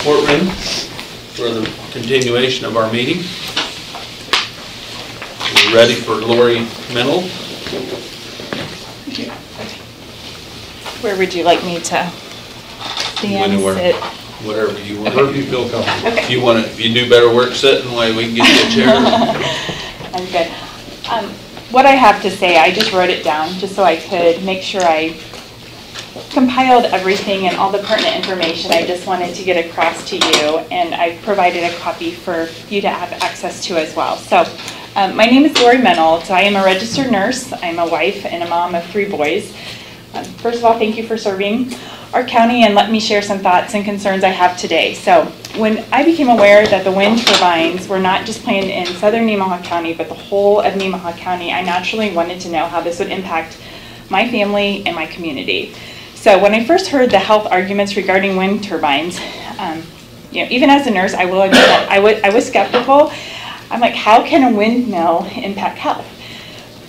courtroom for the continuation of our meeting. We're ready for Lori Menold. Where would you like me to stand, Anywhere, sit? whatever you want. Wherever you feel comfortable. Okay. If you do better work sitting, way we can get you a chair. I'm good. What I have to say, I just wrote it down just so I could make sure I compiled everything and all the pertinent information I just wanted to get across to you, and I provided a copy for you to have access to as well. So my name is Lori Menold. I am a registered nurse. I'm a wife and a mom of 3 boys. First of all, thank you for serving our county, and let me share some thoughts and concerns I have today. So when I became aware that the wind turbines were not just planned in southern Nemaha County, but the whole of Nemaha County, I naturally wanted to know how this would impact my family and my community. So when I first heard the health arguments regarding wind turbines, even as a nurse, I will admit that I was skeptical. I'm like, how can a windmill impact health?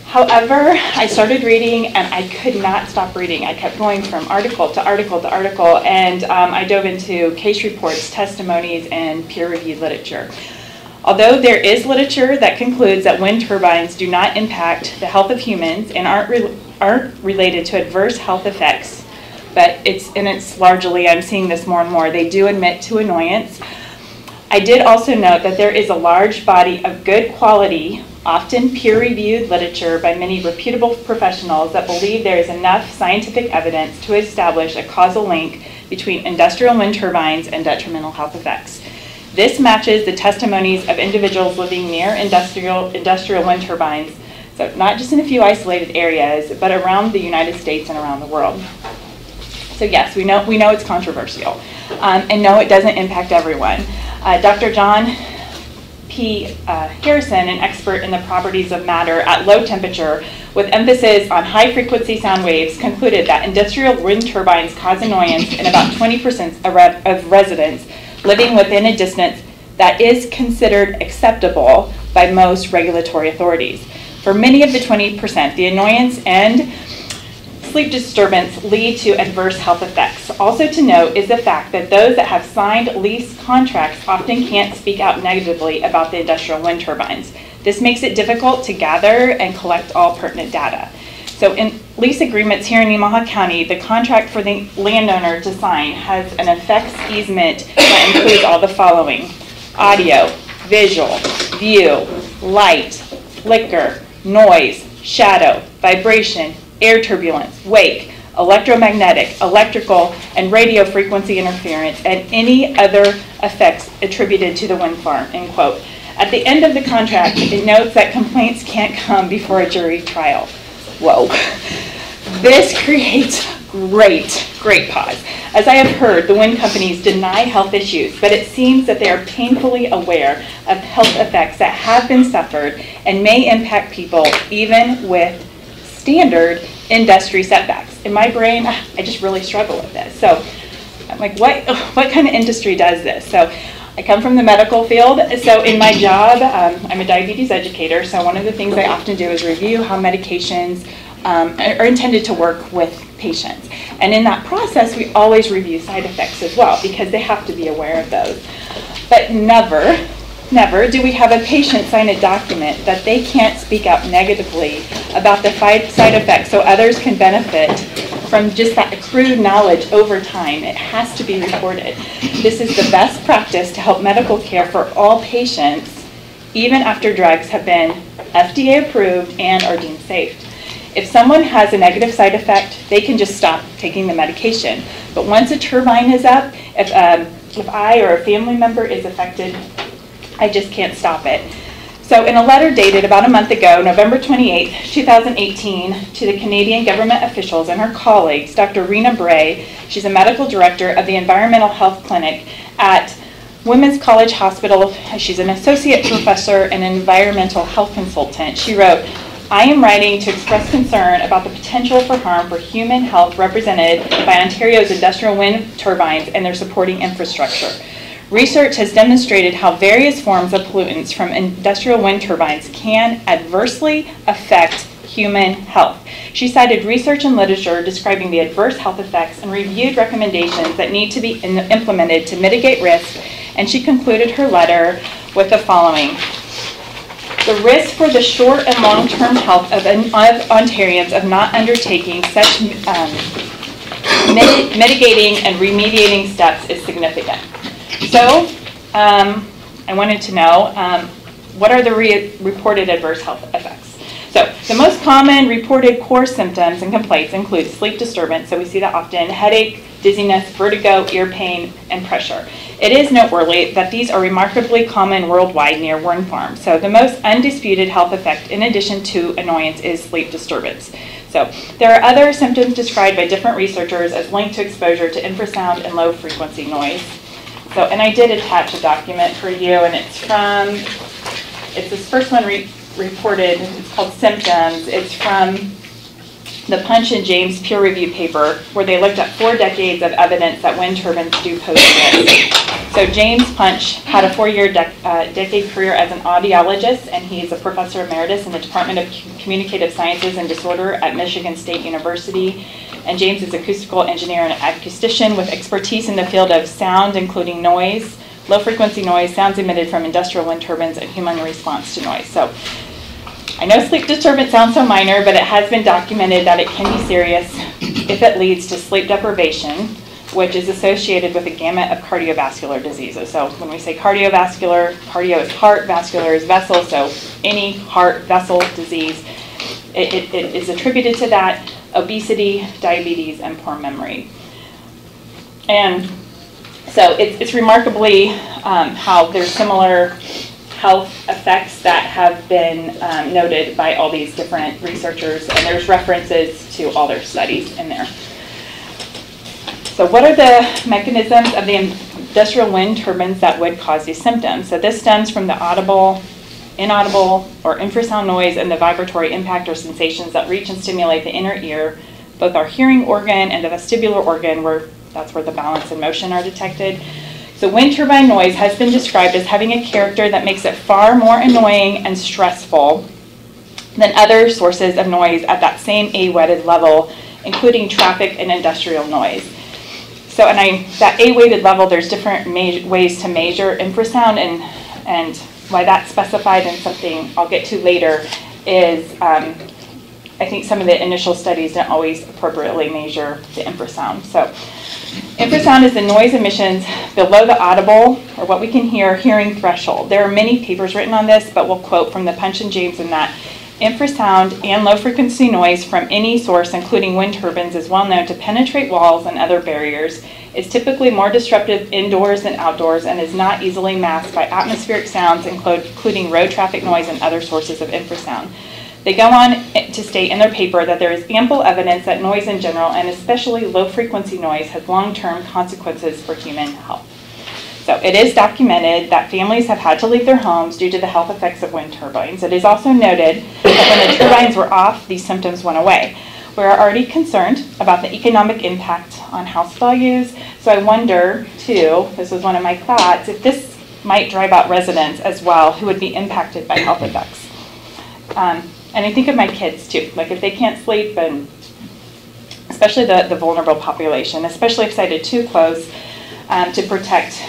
However, I started reading and I could not stop reading. I kept going from article to article to article, and I dove into case reports, testimonies, and peer-reviewed literature. Although there is literature that concludes that wind turbines do not impact the health of humans and aren't related to adverse health effects, but it's largely, I'm seeing this more and more, they do admit to annoyance. I did also note that there is a large body of good quality, often peer-reviewed literature by many reputable professionals that believe there is enough scientific evidence to establish a causal link between industrial wind turbines and detrimental health effects. This matches the testimonies of individuals living near industrial wind turbines, so not just in a few isolated areas, but around the United States and around the world. So yes, we know it's controversial, and no, it doesn't impact everyone. Dr. John P. Harrison, an expert in the properties of matter at low temperature with emphasis on high-frequency sound waves, concluded that industrial wind turbines cause annoyance in about 20% of residents living within a distance that is considered acceptable by most regulatory authorities. For many of the 20%, the annoyance and sleep disturbance lead to adverse health effects. Also to note is the fact that those that have signed lease contracts often can't speak out negatively about the industrial wind turbines. This makes it difficult to gather and collect all pertinent data. So in lease agreements here in Nemaha County, the contract for the landowner to sign has an effects easement that includes all the following: audio, visual, view, light, flicker, noise, shadow, vibration, air turbulence, wake, electromagnetic, electrical, and radio frequency interference, and any other effects attributed to the wind farm, end quote. At the end of the contract, it notes that complaints can't come before a jury trial. Whoa. This creates great pause. As I have heard, the wind companies deny health issues, but it seems that they are painfully aware of health effects that have been suffered and may impact people even with standard industry setbacks. In my brain, I just really struggle with this. So I'm like, what kind of industry does this? So I come from the medical field. So in my job, I'm a diabetes educator. So one of the things I often do is review how medications are intended to work with patients. And in that process, we always review side effects as well, because they have to be aware of those. But never do we have a patient sign a document that they can't speak out negatively about the side effects so others can benefit from just that accrued knowledge over time. It has to be reported. This is the best practice to help medical care for all patients, even after drugs have been FDA approved and are deemed safe. If someone has a negative side effect, they can just stop taking the medication. But once a turbine is up, if I or a family member is affected, I just can't stop it. So in a letter dated about a month ago, November 28, 2018, to the Canadian government officials and her colleagues, Dr. Rena Bray, she's a medical director of the Environmental Health Clinic at Women's College Hospital. She's an associate professor and an environmental health consultant. She wrote, "I am writing to express concern about the potential for harm for human health represented by Ontario's industrial wind turbines and their supporting infrastructure. Research has demonstrated how various forms of pollutants from industrial wind turbines can adversely affect human health. She cited research and literature describing the adverse health effects and reviewed recommendations that need to be implemented to mitigate risk, and she concluded her letter with the following. The risk for the short and long-term health of Ontarians of not undertaking such mitigating and remediating steps is significant. So, I wanted to know, what are the reported adverse health effects? So, the most common reported core symptoms and complaints include sleep disturbance, so we see that often, headache, dizziness, vertigo, ear pain, and pressure. It is noteworthy that these are remarkably common worldwide near worm farms. So the most undisputed health effect, in addition to annoyance, is sleep disturbance. So there are other symptoms described by different researchers as linked to exposure to infrasound and low frequency noise. So, and I did attach a document for you, and it's this first one reported, it's called Symptoms. It's from the Punch and James peer review paper, where they looked at 4 decades of evidence that wind turbines do pose risk. So James Punch had a 4-year decade career as an audiologist, and he is a professor emeritus in the Department of Communicative Sciences and Disorder at Michigan State University. And James is an acoustical engineer and acoustician with expertise in the field of sound, including noise, low-frequency noise, sounds emitted from industrial wind turbines, and human response to noise. So I know sleep disturbance sounds so minor, but it has been documented that it can be serious if it leads to sleep deprivation, which is associated with a gamut of cardiovascular diseases. So when we say cardiovascular, cardio is heart, vascular is vessel, so any heart vessel disease, it is attributed to that, obesity, diabetes, and poor memory. And so it's remarkably how there's similar health effects that have been noted by all these different researchers, and there's references to all their studies in there. So what are the mechanisms of the industrial wind turbines that would cause these symptoms? So this stems from the audible, inaudible, or infrasound noise and the vibratory impact or sensations that reach and stimulate the inner ear, both our hearing organ and the vestibular organ, that's where the balance and motion are detected. So wind turbine noise has been described as having a character that makes it far more annoying and stressful than other sources of noise at that same A-weighted level, including traffic and industrial noise. So that A-weighted level, there's different ways to measure infrasound, and why that's specified in something I'll get to later is I think some of the initial studies didn't always appropriately measure the infrasound. So infrasound is the noise emissions below the audible, or what we can hear, hearing threshold. There are many papers written on this, but we'll quote from the Punch and James in that infrasound and low-frequency noise from any source, including wind turbines, is well known to penetrate walls and other barriers, is typically more disruptive indoors than outdoors, and is not easily masked by atmospheric sounds, including road traffic noise and other sources of infrasound. They go on to state in their paper that there is ample evidence that noise in general, and especially low-frequency noise, has long-term consequences for human health. So it is documented that families have had to leave their homes due to the health effects of wind turbines. It is also noted that when the turbines were off, these symptoms went away. We are already concerned about the economic impact on house values. So I wonder, too, this was one of my thoughts, if this might drive out residents as well who would be impacted by health effects. And I think of my kids, too. Like if they can't sleep, and especially the vulnerable population, especially if sited too close, to protect,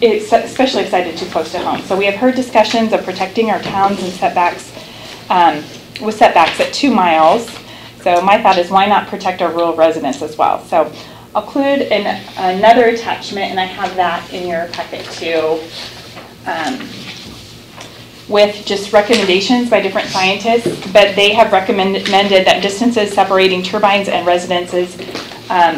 especially if sited too close to home. So we have heard discussions of protecting our towns and setbacks, with setbacks at 2 miles. So my thought is, why not protect our rural residents as well? So I'll include another attachment, and I have that in your packet too, with just recommendations by different scientists, but they have recommended that distances separating turbines and residences,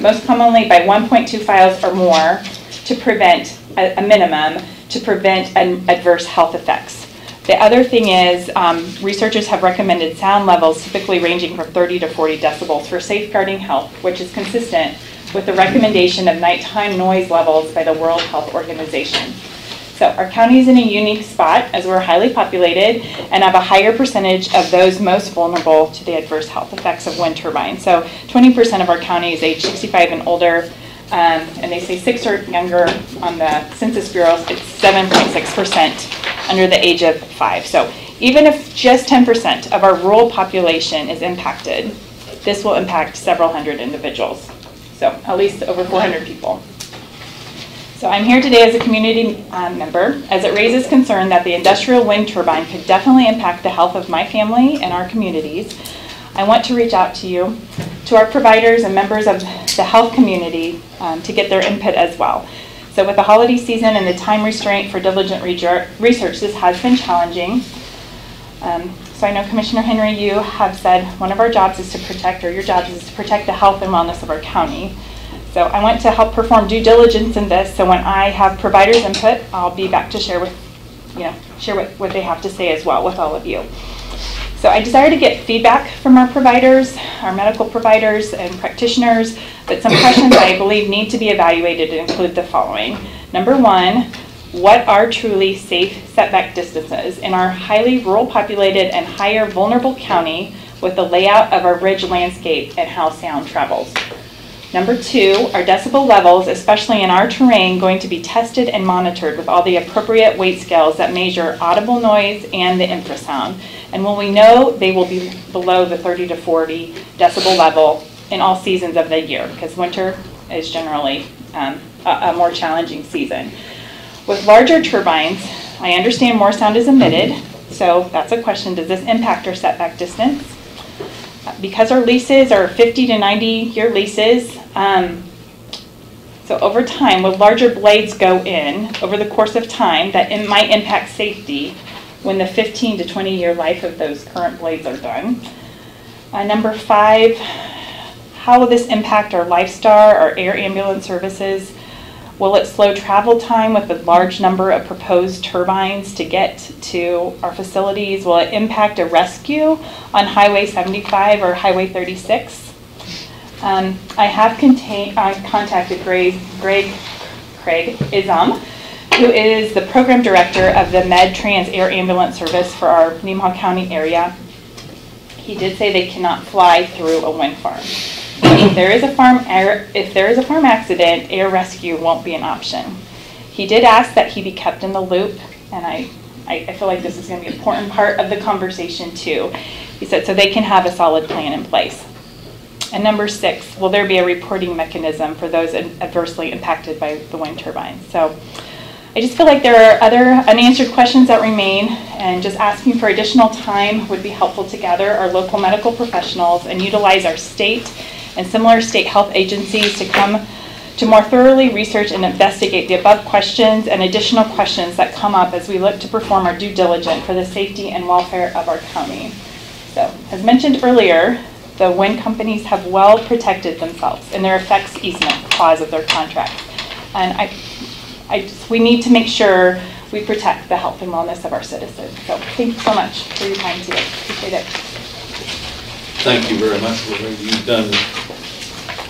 most commonly by 1.2 miles or more, to prevent a minimum, to prevent adverse health effects. The other thing is, researchers have recommended sound levels typically ranging from 30 to 40 decibels for safeguarding health, which is consistent with the recommendation of nighttime noise levels by the World Health Organization. So our county is in a unique spot as we're highly populated and have a higher percentage of those most vulnerable to the adverse health effects of wind turbines. So 20% of our county is age 65 and older, and they say 6 or younger on the Census Bureau. It's 7.6% under the age of 5. So Even if just 10% of our rural population is impacted, this will impact several hundred individuals. So at least over 400 people. So I'm here today as a community member, as it raises concern that the industrial wind turbine could definitely impact the health of my family and our communities. I want to reach out to you, to our providers and members of the health community to get their input as well. So with the holiday season and the time restraint for diligent research, this has been challenging. So I know Commissioner Henry, you have said one of our jobs is to protect, or your job is to protect the health and wellness of our county. So I want to help perform due diligence in this, so when I have providers' input, I'll be back to share what they have to say as well with all of you. So I desire to get feedback from our providers, our medical providers and practitioners, but some questions I believe need to be evaluated include the following. Number one, what are truly safe setback distances in our highly rural populated and higher vulnerable county with the layout of our ridge landscape and how sound travels? Number two, are decibel levels, especially in our terrain, going to be tested and monitored with all the appropriate weight scales that measure audible noise and the infrasound? And will we know they will be below the 30 to 40 decibel level in all seasons of the year? Because winter is generally a more challenging season. With larger turbines, I understand more sound is emitted, so that's a question. Does this impact our setback distance? Because our leases are 50 to 90-year leases, so over time, will larger blades go in over the course of time that it might impact safety when the 15 to 20-year life of those current blades are done? Number five, how will this impact our Lifestar, our air ambulance services? Will it slow travel time with the large number of proposed turbines to get to our facilities? Will it impact a rescue on Highway 75 or Highway 36? I have contacted Craig Isam, who is the program director of the Med Trans Air Ambulance Service for our Nemaha County area. He did say they cannot fly through a wind farm. If there is a farm accident, air rescue won't be an option. He did ask that he be kept in the loop, and I feel like this is going to be an important part of the conversation too. He said so they can have a solid plan in place. And number six, will there be a reporting mechanism for those adversely impacted by the wind turbines? So I just feel like there are other unanswered questions that remain, and just asking for additional time would be helpful to gather our local medical professionals and utilize our state and similar state health agencies to come to more thoroughly research and investigate the above questions and additional questions that come up as we look to perform our due diligence for the safety and welfare of our county. So, as mentioned earlier, the wind companies have well protected themselves in their effects easement clause of their contract. And we need to make sure we protect the health and wellness of our citizens. So thank you so much for your time today. Appreciate it. Thank you very much, Lori. You've done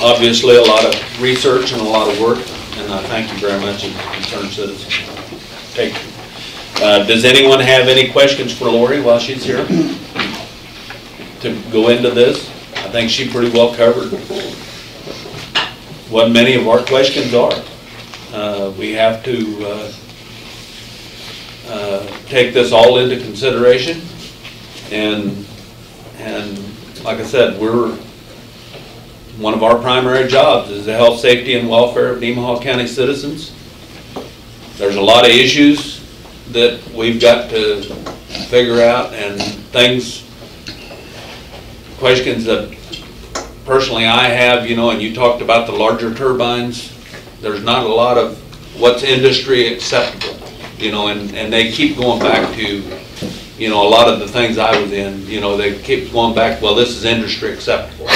obviously a lot of research and a lot of work, and I thank you very much as a concerned citizen. Thank you. Does anyone have any questions for Lori while she's here to go into this? I think she pretty well covered what many of our questions are. We have to take this all into consideration, and like I said, one of our primary jobs is the health, safety, and welfare of Nemaha County citizens. There's a lot of issues that we've got to figure out, and questions that personally I have, and you talked about the larger turbines. There's not a lot of what's industry acceptable, and they keep going back to, a lot of the things I was in, they keep going back, well, this is industry acceptable.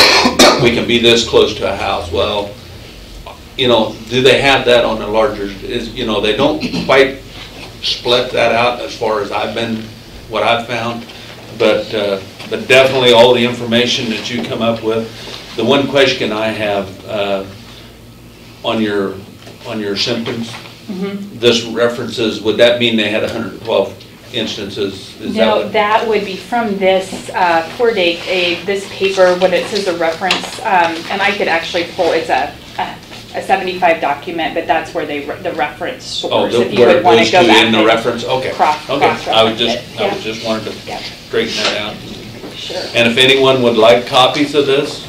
We can be this close to a house. Well, do they have that on the larger, they don't quite split that out as far as what I've found, but definitely all the information that you come up with. The one question I have on your symptoms, this references, would that mean they had 112 instances? No, that would be from this this paper when it says a reference, and I could actually pull, it's a a 75 document, but that's where the reference Oh, source, if you where would it want goes to go to back in the and reference, okay. Okay, cross-reference I was it. just wanted to Yeah. straighten that out. Sure. And if anyone would like copies of this,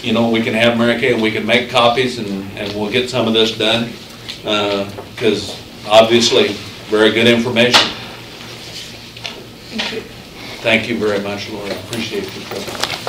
you know, we can have Mary Kay and we can make copies and we'll get some of this done. Because obviously, very good information. Thank you. Thank you very much, Laura. Appreciate your stuff.